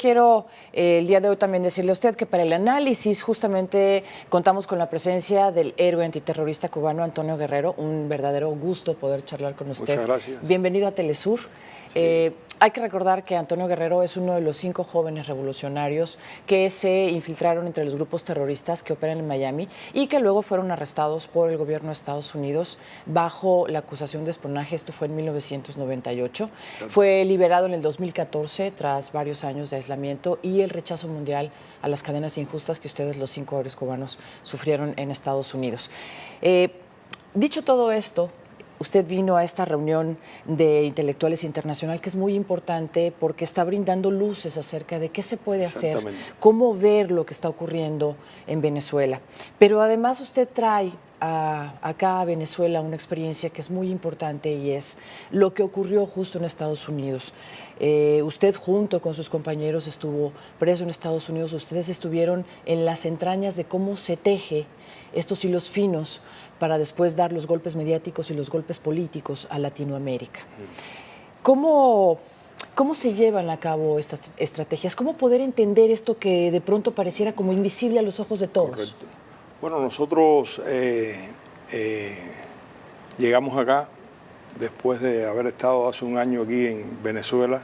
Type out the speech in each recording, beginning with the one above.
quiero el día de hoy también decirle a usted que para el análisis justamente contamos con la presencia del héroe antiterrorista cubano Antonio Guerrero. Un verdadero gusto poder charlar con usted. Muchas gracias. Bienvenido a Telesur. Sí. Hay que recordar que Antonio Guerrero es uno de los 5 jóvenes revolucionarios que se infiltraron entre los grupos terroristas que operan en Miami y que luego fueron arrestados por el gobierno de Estados Unidos bajo la acusación de espionaje. Esto fue en 1998. Exacto. Fue liberado en el 2014 tras varios años de aislamiento y el rechazo mundial a las cadenas injustas que ustedes, los 5 héroes cubanos, sufrieron en Estados Unidos. Dicho todo esto, usted vino a esta reunión de intelectuales internacional que es muy importante porque está brindando luces acerca de qué se puede hacer, cómo ver lo que está ocurriendo en Venezuela. Pero además usted trae acá a Venezuela una experiencia que es muy importante y es lo que ocurrió justo en Estados Unidos. Usted junto con sus compañeros estuvo preso en Estados Unidos, ustedes estuvieron en las entrañas de cómo se teje estos hilos finos para después dar los golpes mediáticos y los golpes políticos a Latinoamérica. ¿Cómo se llevan a cabo estas estrategias? ¿Cómo poder entender esto que de pronto pareciera como invisible a los ojos de todos? Correcto. Bueno, nosotros llegamos acá después de haber estado hace un año aquí en Venezuela,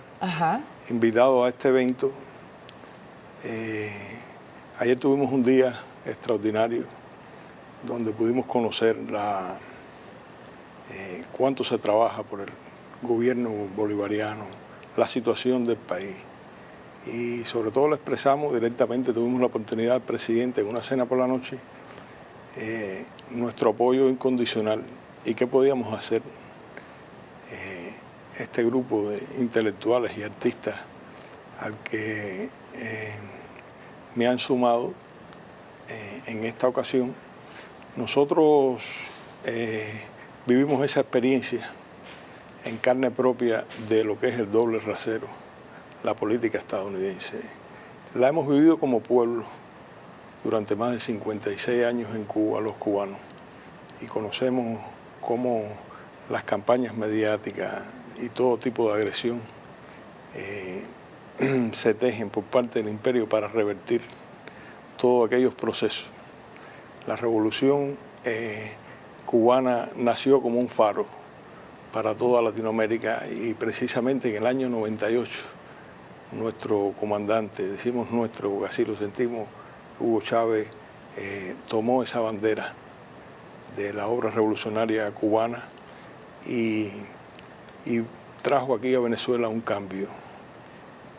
invitados a este evento. Ayer tuvimos un día extraordinario donde pudimos conocer cuánto se trabaja por el gobierno bolivariano, la situación del país. Y sobre todo lo expresamos directamente, tuvimos la oportunidad del presidente en una cena por la noche, nuestro apoyo incondicional y qué podíamos hacer este grupo de intelectuales y artistas al que me han sumado en esta ocasión. Nosotros vivimos esa experiencia en carne propia de lo que es el doble rasero, la política estadounidense. La hemos vivido como pueblo durante más de 56 años en Cuba, los cubanos, y conocemos cómo las campañas mediáticas y todo tipo de agresión se tejen por parte del imperio para revertir todos aquellos procesos. La revolución cubana nació como un faro para toda Latinoamérica y precisamente en el año 98 nuestro comandante, decimos nuestro porque así lo sentimos, Hugo Chávez, tomó esa bandera de la obra revolucionaria cubana y trajo aquí a Venezuela un cambio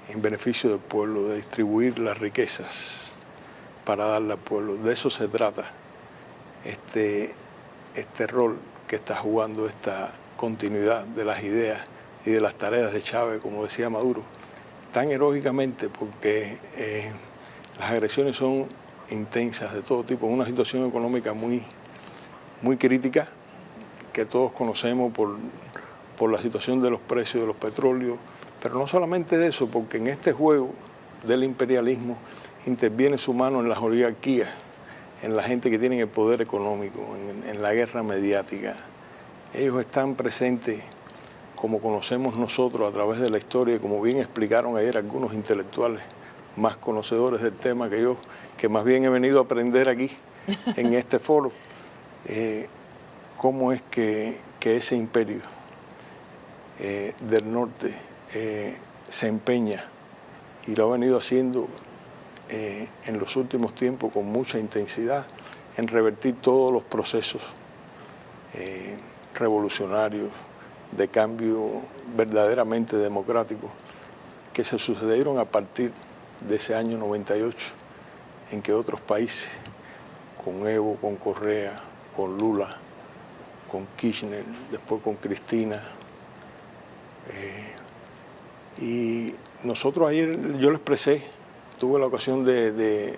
en beneficio del pueblo, de distribuir las riquezas para darle al pueblo. De eso se trata este rol que está jugando esta continuidad de las ideas y de las tareas de Chávez, como decía Maduro, tan heroicamente porque las agresiones son intensas de todo tipo, en una situación económica muy crítica que todos conocemos por la situación de los precios de los petróleos, pero no solamente de eso, porque en este juego del imperialismo interviene su mano en las oligarquías, en la gente que tiene el poder económico, en la guerra mediática. Ellos están presentes, como conocemos nosotros a través de la historia, como bien explicaron ayer algunos intelectuales más conocedores del tema que yo, que más bien he venido a aprender aquí en este foro, cómo es que ese imperio del norte se empeña y lo ha venido haciendo en los últimos tiempos con mucha intensidad en revertir todos los procesos revolucionarios de cambio verdaderamente democrático que se sucedieron a partir de ese año 98 en que otros países, con Evo, con Correa, con Lula, con Kirchner, después con Cristina, y nosotros ayer, yo lo expresé, tuve la ocasión de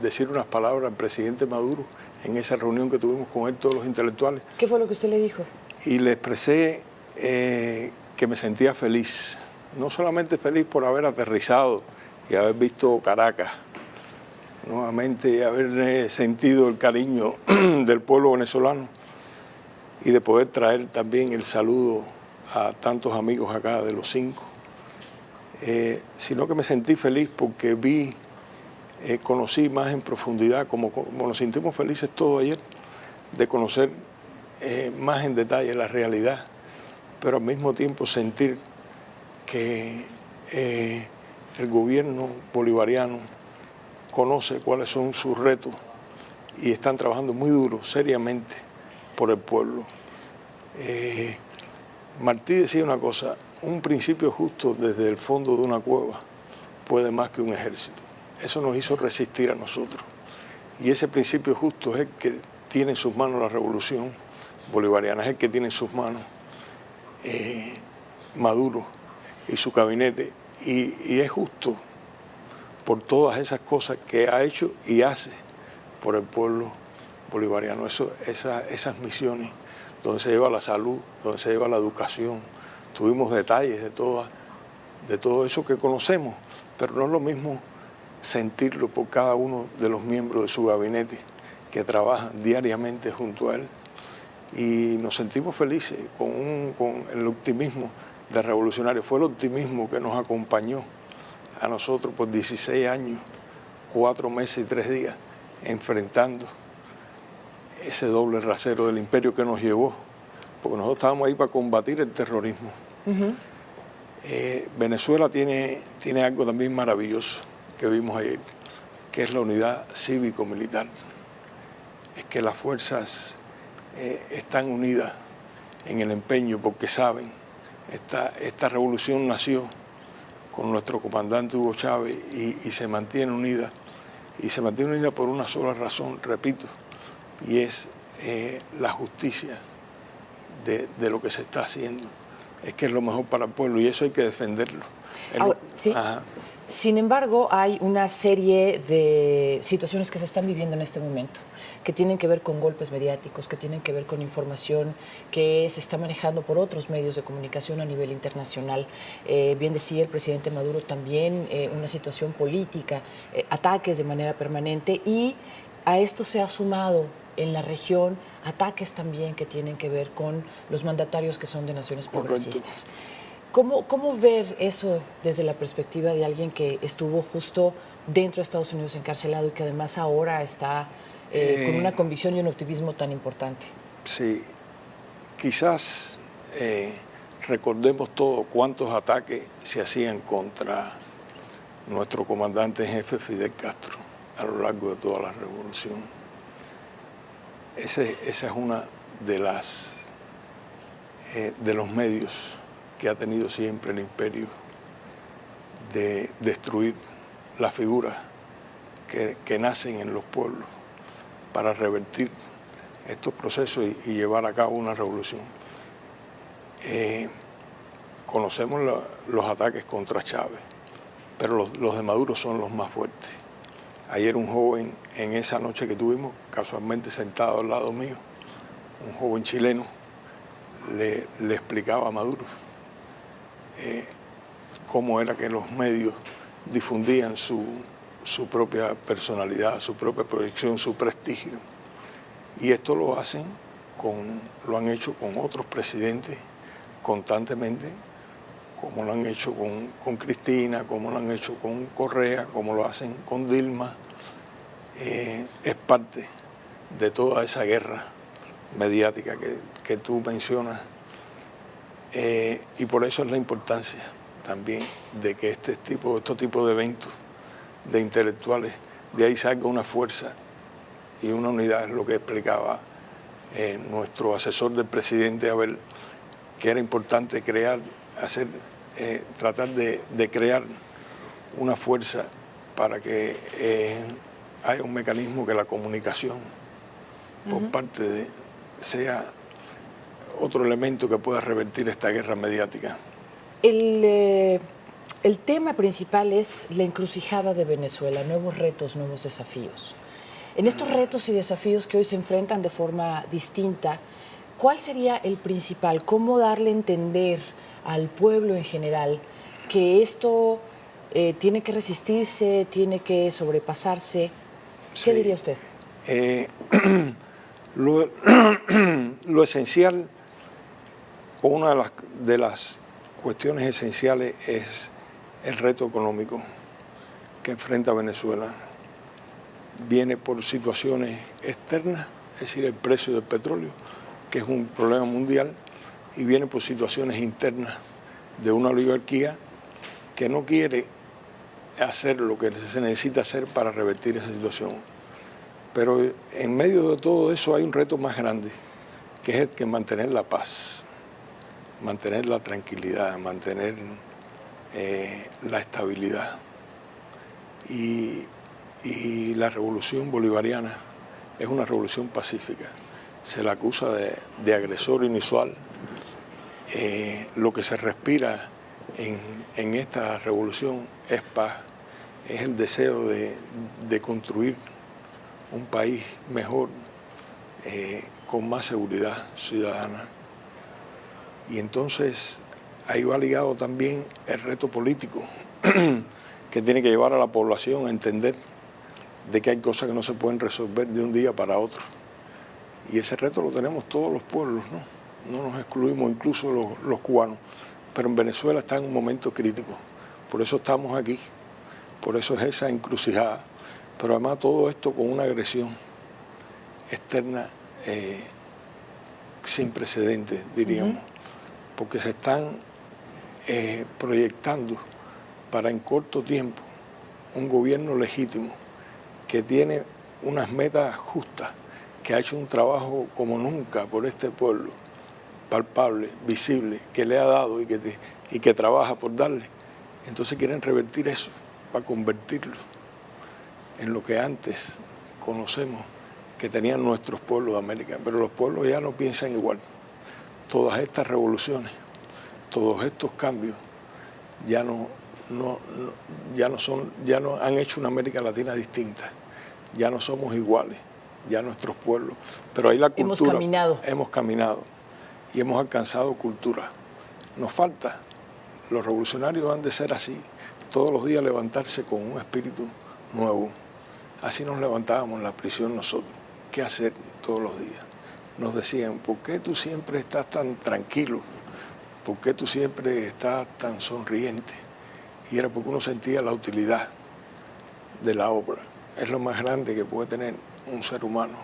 decir unas palabras al presidente Maduro en esa reunión que tuvimos con él, todos los intelectuales. ¿Qué fue lo que usted le dijo? Y le expresé que me sentía feliz, no solamente feliz por haber aterrizado y haber visto Caracas, nuevamente haber sentido el cariño del pueblo venezolano y de poder traer también el saludo a tantos amigos acá de los 5, sino que me sentí feliz porque conocí más en profundidad, como nos sentimos felices todos ayer, de conocer más en detalle la realidad, pero al mismo tiempo sentir que el gobierno bolivariano conoce cuáles son sus retos y están trabajando muy duro, seriamente, por el pueblo. Martí decía una cosa: un principio justo desde el fondo de una cueva puede más que un ejército. Eso nos hizo resistir a nosotros. Y ese principio justo es el que tiene en sus manos la revolución bolivariana, es el que tiene en sus manos Maduro y su gabinete. Y es justo por todas esas cosas que ha hecho y hace por el pueblo bolivariano. Esas misiones donde se lleva la salud, donde se lleva la educación. Tuvimos detalles de todo eso que conocemos, pero no es lo mismo sentirlo por cada uno de los miembros de su gabinete que trabajan diariamente junto a él. Y nos sentimos felices con el optimismo de revolucionarios. Fue el optimismo que nos acompañó a nosotros por 16 años, 4 meses y 3 días, enfrentando ese doble rasero del imperio que nos llevó, porque nosotros estábamos ahí para combatir el terrorismo. Venezuela tiene algo también maravilloso que vimos ayer, que es la unidad cívico-militar. Es que las fuerzas están unidas en el empeño porque saben, esta revolución nació con nuestro comandante Hugo Chávez y se mantiene unida. Y se mantiene unida por una sola razón, repito, y es la justicia de lo que se está haciendo. Es que es lo mejor para el pueblo y eso hay que defenderlo. Ahora, sí. Sin embargo, hay una serie de situaciones que se están viviendo en este momento, que tienen que ver con golpes mediáticos, que tienen que ver con información que se está manejando por otros medios de comunicación a nivel internacional. Bien decía el presidente Maduro también, una situación política, ataques de manera permanente, y a esto se ha sumado en la región ataques también que tienen que ver con los mandatarios que son de naciones progresistas. ¿Cómo ver eso desde la perspectiva de alguien que estuvo justo dentro de Estados Unidos encarcelado y que además ahora está con una convicción y un optimismo tan importante? Sí, quizás recordemos todos cuántos ataques se hacían contra nuestro comandante en jefe Fidel Castro a lo largo de toda la revolución. Esa es una de los medios que ha tenido siempre el imperio de destruir las figuras que nacen en los pueblos para revertir estos procesos y llevar a cabo una revolución. Conocemos los ataques contra Chávez, pero los de Maduro son los más fuertes. Ayer un joven, en esa noche que tuvimos, casualmente sentado al lado mío, un joven chileno, le explicaba a Maduro cómo era que los medios difundían su propia personalidad, su propia proyección, su prestigio. Y esto lo han hecho con otros presidentes constantemente, como lo han hecho con Cristina, como lo han hecho con Correa, como lo hacen con Dilma. Es parte de toda esa guerra mediática que tú mencionas. Y por eso es la importancia también de que estos tipos de eventos de intelectuales, de ahí salga una fuerza y una unidad, es lo que explicaba nuestro asesor del presidente Abel, que era importante tratar de crear una fuerza para que haya un mecanismo que la comunicación por parte sea otro elemento que pueda revertir esta guerra mediática. El tema principal es la encrucijada de Venezuela, nuevos retos, nuevos desafíos. En estos retos y desafíos que hoy se enfrentan de forma distinta, ¿cuál sería el principal? ¿Cómo darle a entender al pueblo en general que esto tiene que resistirse, tiene que sobrepasarse? ¿Qué diría usted? Lo esencial, o una de las cuestiones esenciales, es el reto económico que enfrenta Venezuela viene por situaciones externas, es decir, el precio del petróleo, que es un problema mundial, y viene por situaciones internas de una oligarquía que no quiere hacer lo que se necesita hacer para revertir esa situación. Pero en medio de todo eso hay un reto más grande, que es el que mantener la paz, mantener la tranquilidad, mantener la estabilidad. Y la revolución bolivariana es una revolución pacífica. Se la acusa de agresor inusual. Lo que se respira en esta revolución es paz, es el deseo de construir un país mejor, con más seguridad ciudadana. Y entonces ahí va ligado también el reto político que tiene que llevar a la población a entender de que hay cosas que no se pueden resolver de un día para otro. Y ese reto lo tenemos todos los pueblos, ¿no? No nos excluimos, incluso los cubanos. Pero en Venezuela está en un momento crítico. Por eso estamos aquí. Por eso es esa encrucijada. Pero además todo esto con una agresión externa sin precedentes, diríamos. Porque se están proyectando para en corto tiempo un gobierno legítimo que tiene unas metas justas, que ha hecho un trabajo como nunca por este pueblo, palpable, visible, que le ha dado y que trabaja por darle. Entonces quieren revertir eso para convertirlo en lo que antes conocemos que tenían nuestros pueblos de América. Pero los pueblos ya no piensan igual. Todas estas revoluciones, todos estos cambios ya no han hecho una América Latina distinta. Ya no somos iguales, ya nuestros pueblos. Pero ahí la cultura. Hemos caminado y hemos alcanzado cultura. Nos falta. Los revolucionarios han de ser así, todos los días levantarse con un espíritu nuevo. Así nos levantábamos en la prisión nosotros. ¿Qué hacer todos los días? Nos decían, ¿por qué tú siempre estás tan tranquilo? ¿Por qué tú siempre estás tan sonriente? Y era porque uno sentía la utilidad de la obra. Es lo más grande que puede tener un ser humano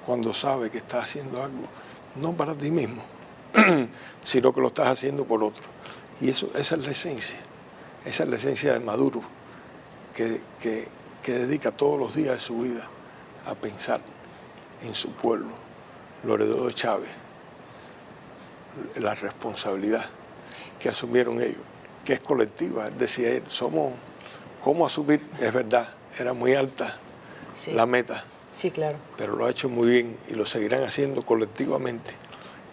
cuando sabe que está haciendo algo, no para ti mismo, sino que lo estás haciendo por otro. Y esa es la esencia de Maduro, que dedica todos los días de su vida a pensar en su pueblo. Lo heredó de Chávez, la responsabilidad que asumieron ellos, que es colectiva. Decía él, ¿cómo asumir? Es verdad, era muy alta la meta. Sí, claro. Pero lo ha hecho muy bien y lo seguirán haciendo colectivamente.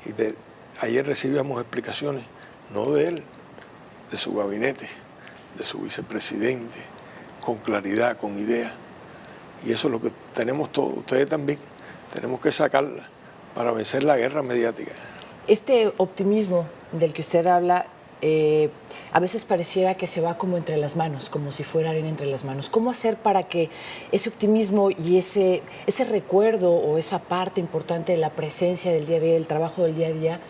Y ayer recibíamos explicaciones, no de él, de su gabinete, de su vicepresidente, con claridad, con ideas. Y eso es lo que tenemos todos, ustedes también, tenemos que sacarla para vencer la guerra mediática. Este optimismo del que usted habla, a veces pareciera que se va como entre las manos, como si fuera arena entre las manos. ¿Cómo hacer para que ese optimismo y ese recuerdo o esa parte importante de la presencia del día a día, del trabajo del día a día,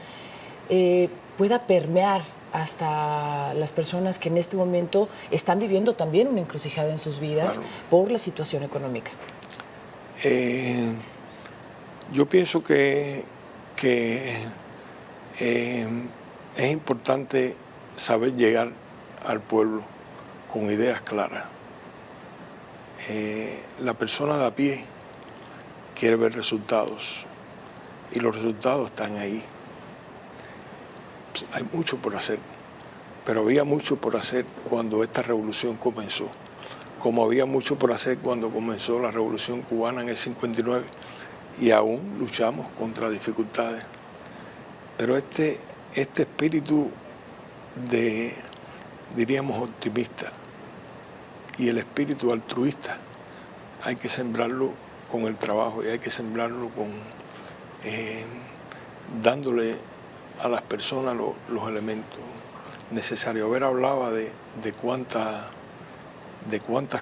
pueda permear hasta las personas que en este momento están viviendo también una encrucijada en sus vidas, claro, por la situación económica? Yo pienso que es importante saber llegar al pueblo con ideas claras. La persona de a pie quiere ver resultados y los resultados están ahí. Hay mucho por hacer, pero había mucho por hacer cuando esta revolución comenzó, como había mucho por hacer cuando comenzó la revolución cubana en el 59, y aún luchamos contra dificultades. Pero este espíritu diríamos, optimista, y el espíritu altruista hay que sembrarlo con el trabajo y hay que sembrarlo dándole a las personas los elementos necesarios. A ver, hablaba de cuántas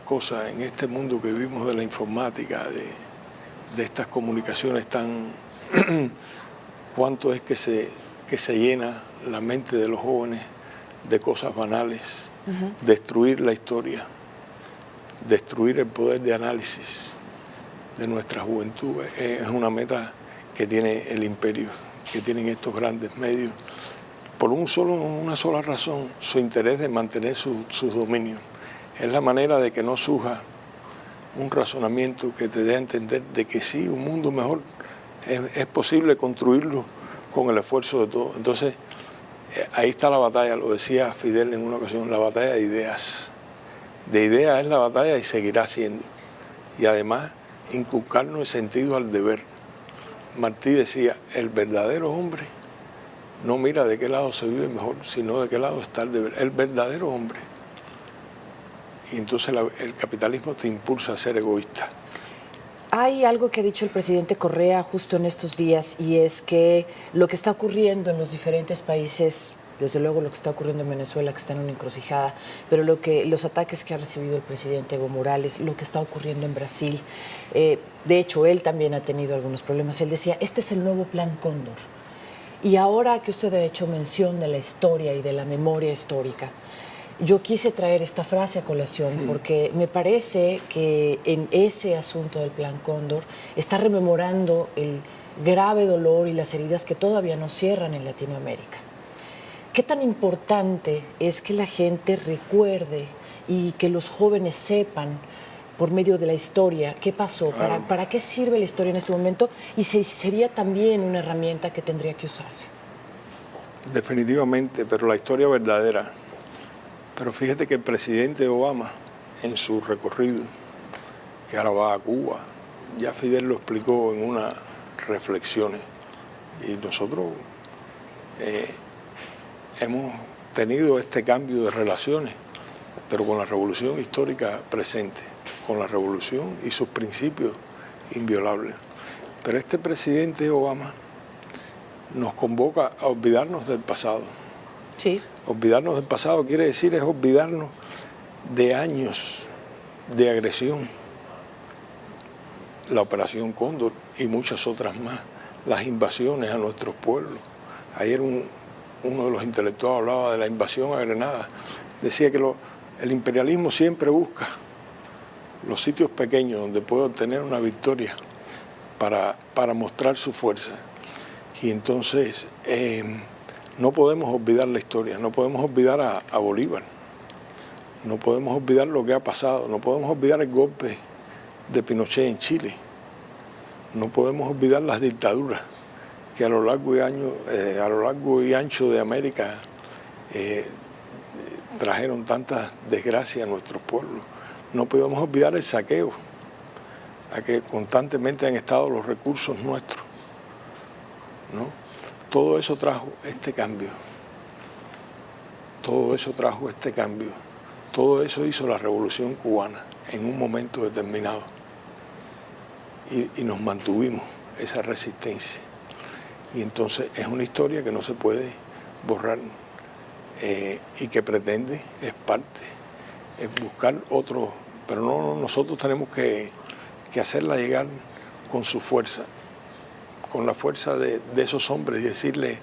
cosas en este mundo que vivimos de la informática, de estas comunicaciones tan... cuánto es que se llena la mente de los jóvenes de cosas banales destruir la historia, destruir el poder de análisis de nuestra juventud. Es una meta que tiene el imperio, que tienen estos grandes medios, por una sola razón: su interés de mantener sus dominios. Es la manera de que no surja un razonamiento que te dé a entender de que sí, un mundo mejor es posible construirlo con el esfuerzo de todos. Entonces, ahí está la batalla, lo decía Fidel en una ocasión, la batalla de ideas. De ideas es la batalla y seguirá siendo. Y además, inculcarnos el sentido al deber. Martí decía, el verdadero hombre no mira de qué lado se vive mejor, sino de qué lado está el deber. El verdadero hombre. Y entonces el capitalismo te impulsa a ser egoísta. Hay algo que ha dicho el presidente Correa justo en estos días, y es que lo que está ocurriendo en los diferentes países, desde luego lo que está ocurriendo en Venezuela, que está en una encrucijada, pero los ataques que ha recibido el presidente Evo Morales, lo que está ocurriendo en Brasil, de hecho él también ha tenido algunos problemas. Él decía, este es el nuevo Plan Cóndor. Y ahora que usted ha hecho mención de la historia y de la memoria histórica, yo quise traer esta frase a colación porque me parece que en ese asunto del Plan Cóndor está rememorando el grave dolor y las heridas que todavía no cierran en Latinoamérica. ¿Qué tan importante es que la gente recuerde y que los jóvenes sepan por medio de la historia qué pasó? Claro. ¿Para qué sirve la historia en este momento? Y sería también una herramienta que tendría que usarse. Definitivamente, pero la historia verdadera. Pero fíjate que el presidente Obama, en su recorrido, que ahora va a Cuba, ya Fidel lo explicó en unas reflexiones, y nosotros hemos tenido este cambio de relaciones, pero con la revolución histórica presente, con la revolución y sus principios inviolables. Pero este presidente Obama nos convoca a olvidarnos del pasado. Sí. Olvidarnos del pasado quiere decir es olvidarnos de años de agresión. La Operación Cóndor y muchas otras más, las invasiones a nuestros pueblos. Ayer uno de los intelectuales hablaba de la invasión a Granada. Decía que el imperialismo siempre busca los sitios pequeños donde puede obtener una victoria para mostrar su fuerza. Y entonces no podemos olvidar la historia, no podemos olvidar a Bolívar, no podemos olvidar lo que ha pasado, no podemos olvidar el golpe de Pinochet en Chile, no podemos olvidar las dictaduras que a lo largo y ancho de América trajeron tantas desgracias a nuestros pueblos. No podemos olvidar el saqueo a que constantemente han estado los recursos nuestros, ¿no? Todo eso trajo este cambio. Todo eso trajo este cambio. Todo eso hizo la Revolución Cubana en un momento determinado. Y nos mantuvimos esa resistencia. Y entonces es una historia que no se puede borrar y que pretende, es parte, es buscar otro. Pero no, nosotros tenemos que hacerla llegar con su fuerza, con la fuerza de esos hombres, y decirle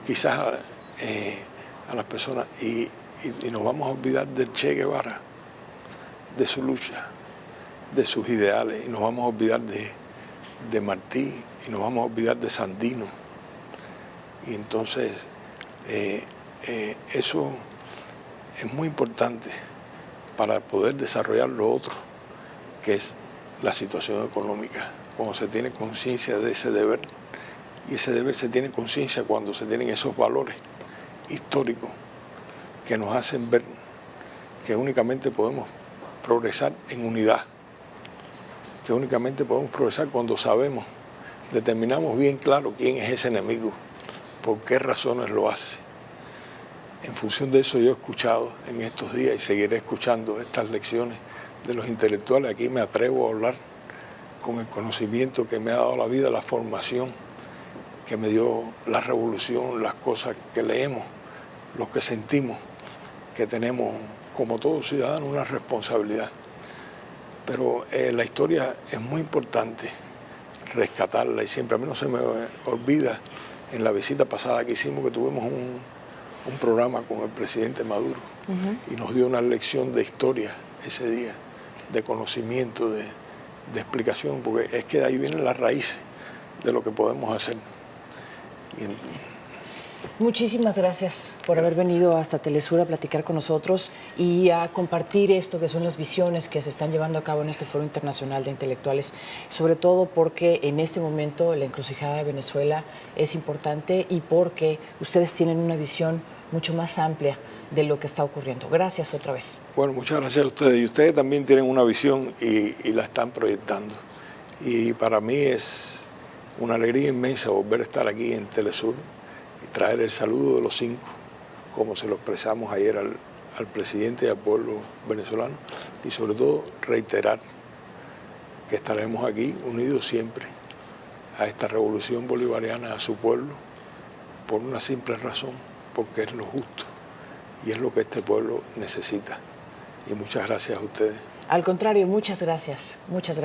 quizás a las personas, y nos vamos a olvidar del Che Guevara, de su lucha, de sus ideales, y nos vamos a olvidar de Martí, y nos vamos a olvidar de Sandino. Y entonces eso es muy importante para poder desarrollar lo otro, que es la situación económica. Cuando se tiene conciencia de ese deber, y ese deber se tiene conciencia cuando se tienen esos valores históricos que nos hacen ver que únicamente podemos progresar en unidad, que únicamente podemos progresar cuando sabemos, determinamos bien claro quién es ese enemigo, por qué razones lo hace. En función de eso yo he escuchado en estos días y seguiré escuchando estas lecciones de los intelectuales. Aquí me atrevo a hablar con el conocimiento que me ha dado la vida, la formación que me dio la revolución, las cosas que leemos, los que sentimos, que tenemos como todo ciudadano una responsabilidad. Pero la historia es muy importante rescatarla, y siempre a mí no se me olvida en la visita pasada que hicimos, que tuvimos un programa con el presidente Maduro y nos dio una lección de historia ese día, de conocimiento, de explicación, porque es que de ahí vienen las raíces de lo que podemos hacer. Muchísimas gracias por haber venido hasta Telesur a platicar con nosotros y a compartir esto que son las visiones que se están llevando a cabo en este Foro Internacional de Intelectuales, sobre todo porque en este momento la encrucijada de Venezuela es importante y porque ustedes tienen una visión mucho más amplia de lo que está ocurriendo. Gracias otra vez. Bueno, muchas gracias a ustedes. Y ustedes también tienen una visión y la están proyectando. Y para mí es una alegría inmensa volver a estar aquí en Telesur y traer el saludo de los 5, como se lo expresamos ayer al presidente y al pueblo venezolano, y sobre todo reiterar que estaremos aquí unidos siempre a esta revolución bolivariana, a su pueblo, por una simple razón, porque es lo justo y es lo que este pueblo necesita. Y muchas gracias a ustedes. Al contrario, muchas gracias. Muchas gracias.